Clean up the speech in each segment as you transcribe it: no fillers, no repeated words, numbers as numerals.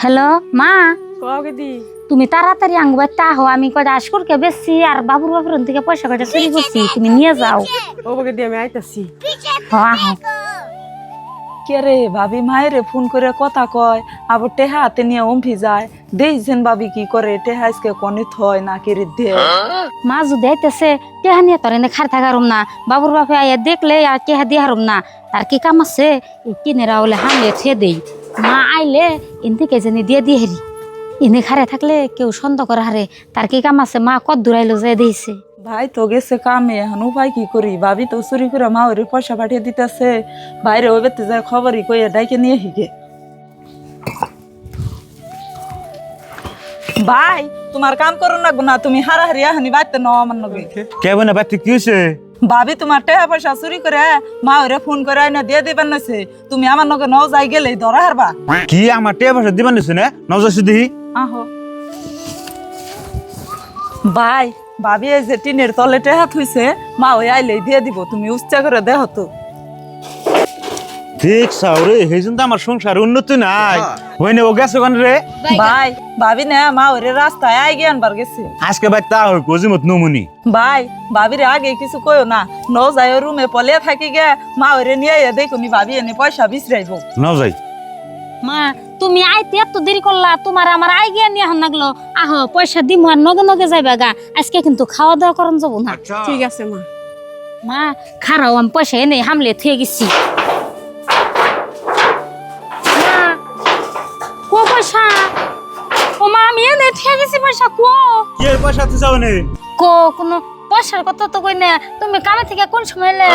Hello মা, কবে দি তুমি তাড়াতাড়ি আঙ্গুবাইতে আহো। আমি কয়টা আশকরকে বেশি আর বাবুর বাপের থেকে পয়সা কয়টা চুরি করছি, তুমি নিয়ে যাও। ও বকে দি আমি আইতাছি। আহো। কে রে ভাবি মায়েরে ফোন করে কথা কয়, আবার টেহা হাতে নিয়ে অম্ফি যায়। দেখছেন ভাবি কি করে, টেহা আজকে কনে থয় না কে রে দে। মা যদি আইতেছে টেহা নিয়ে তোর এনে খার থাকারম না, বাবুর বাপে আইয়া দেখলে আর টেহা দিয়ে হারম না। তার কি কাম আছে, এই কিনেরা হলে হামলে ছে দেই। মা আইলে এনদিকে জানি দিয়ে দিয়ে হেরি, এনে খারে থাকলে কেউ সন্দেহ করে হারে। তার কি কাম আছে, মা কত দূর আইলো যে দিয়েছে। ভাই তো গেছে কামে, এখন উপায় কি করি। ভাবি তো চুরি করে মা ওরে পয়সা পাঠিয়ে দিতেছে, বাইরে ওই বেতে যায় খবরই কইয়া ডাইকে নিয়ে হিগে। ভাই তোমার কাম করো না গুনা, তুমি হারাহারি আহানি বাইতে ন আমার নগে। কেবন বাতি কি হইছে? ভাবি তোমার টাকা পয়সা চুরি করে মা ওরে ফোন করে আইনা দিয়ে দিবেন নছে, তুমি আমার নগে ন যাই গেলেই ধরা হারবা। কি আমার টেয়া পয়সা দিবান নিছে না? নজর দিহি আহো ভাই, ভাবি এই যে টিনের তলে টেহা থুইছে, মা ওই আইলেই দিয়ে দিব, তুমি উচ্চা করে দেহ তো। দেখ সাউরে হেজন তো আমার সংসার উন্নতি নাই হইনে ও গেছে কোন রে? ভাই ভাবি না মা ওরে রাস্তায় আই গিয়ে আনবার গেছে। আজকে ভাই তা হই কোজিমত নমুনি। ভাই ভাবিরে আগে কিছু কইও না, ন যায় রুমে পলে থাকি গে, মা ওরে নিয়ে দেখুনি ভাবি এনে পয়সা বিছরাইবো। নাও যাই। মা তুমি আইতে এত দেরি করলা, তোমার আমার আই গিয়া নিয়ে হন লাগলো। আহো পয়সা দিমু আর নগে নগে যাইবা গা। আজকে কিন্তু খাওয়া দাওয়া করন যাবো না। ঠিক আছে মা। মা খারাও, আমি পয়সা এনে হামলে থুয়ে গেছি। মা কো পয়সা? ও মা আমি এনে থুয়ে গেছি পয়সা। কো কি এর পয়সা তুই যাও নে? কো কোনো পয়সার কথা তো কই না। তুমি কামে থেকে কোন সময় এলে?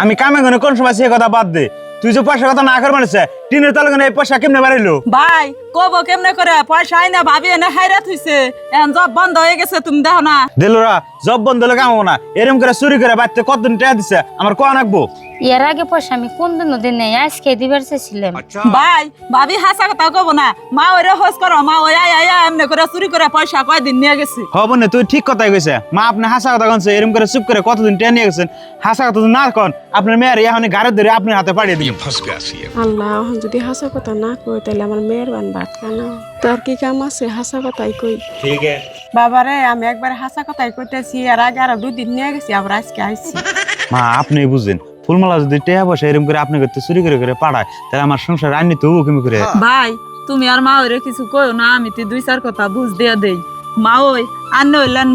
আমি কামে গনে কোন সময় সে কথা বাদ দে। তুই যে পয়সা কথা না করবার নিছে, টিনের তলে গনে এই পয়সা কেমনে বাড়াইলো? ভাই কব কেমনে করে পয়সা আইনা ভাবি এনে হাইরা থুইছে, এখন জব বন্ধ হয়ে গেছে, তুমি দেখো না। দেলোরা জব বন্ধ হলে কামাবো না, এরম করে চুরি করে বাড়তে কতদিন টাকা দিছে আমার কোয়া নাকবো। এর আগে পয়সা আমি কোন দিনও দিন নাই, আজকে দিবার চাইছিলাম। ভাই ভাবি হাসা কথা কব না, মা ওরে হোস করো, মা ওই আই আই এমনি করে চুরি করে পয়সা কয়দিন নিয়ে গেছে। হব না, তুই ঠিক কথাই কইছে। মা আপনি হাসা কথা কনছে, এরম করে চুপ করে কতদিন টাকা নিয়ে গেছেন। হাসা কথা যদি না কন, আপনার মেয়ের এখন গাড়ি ধরে আপনার হাতে পাঠিয়ে দিন। আল্লাহ এখন যদি হাসা কথা না কই তাহলে আমার মেয়ের বান ভাত খানা। তোর কি কাম আছে, হাসা কথাই কই। ঠিক আছে বাবারে আমি একবার হাসা কথাই কইতেছি, আর আগে আরো 2 দিন নিয়ে গেছি, আবার আজকে আইছি। মা, আপনি বুঝেন ফুলমালা যদি টেয়া পয়সা এরকম করে আপনি করতে চুরি করে করে পাঠায়, তাহলে আমার সংসার আইনি তো কেমন করে। ভাই তুমি আর মা ওরে কিছু কইও না, আমি তো 2-4 কথা বুঝ দিয়া দেই। মা ওই আন্নে হইলেন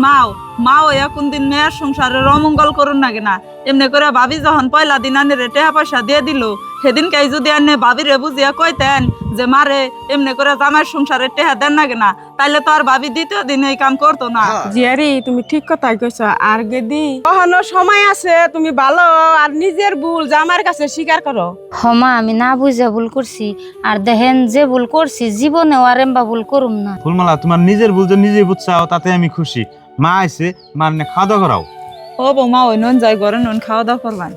মা ওই কোন দিন মেয়ের সংসারের অমঙ্গল করুন না কেনা। এমনি করে ভাবি যখন পয়লা দিন আনে রে টাকা পয়সা দিয়ে দিল, সেদিন কাই যদি আনে ভাবিরে বুঝিয়া কইতেন যে মারে এমনি করে জামাইয়ের সংসারের টেহা দেন না কেনা, তাইলে তো আর ভাবি দ্বিতীয় দিন এই কাম করতো না। জিয়ারি তুমি ঠিক কথাই কইছ। আর গেদি কখনো সময় আছে, তুমি ভালো আর নিজের ভুল জামার কাছে স্বীকার করো। হমা আমি না বুঝে ভুল করছি, আর দেখেন যে ভুল করছি জীবনেও আর এমবা ভুল করুম না। ফুলমালা, তোমার নিজের ভুল যে নিজেই বুঝছাও, তাতে আমি খুশি। মা আইছে, মার নে খাওয়া দাওয়া করাও। ও বৌমা ওই নুন যাই ঘরে নুন খাওয়া দাওয়া করবান।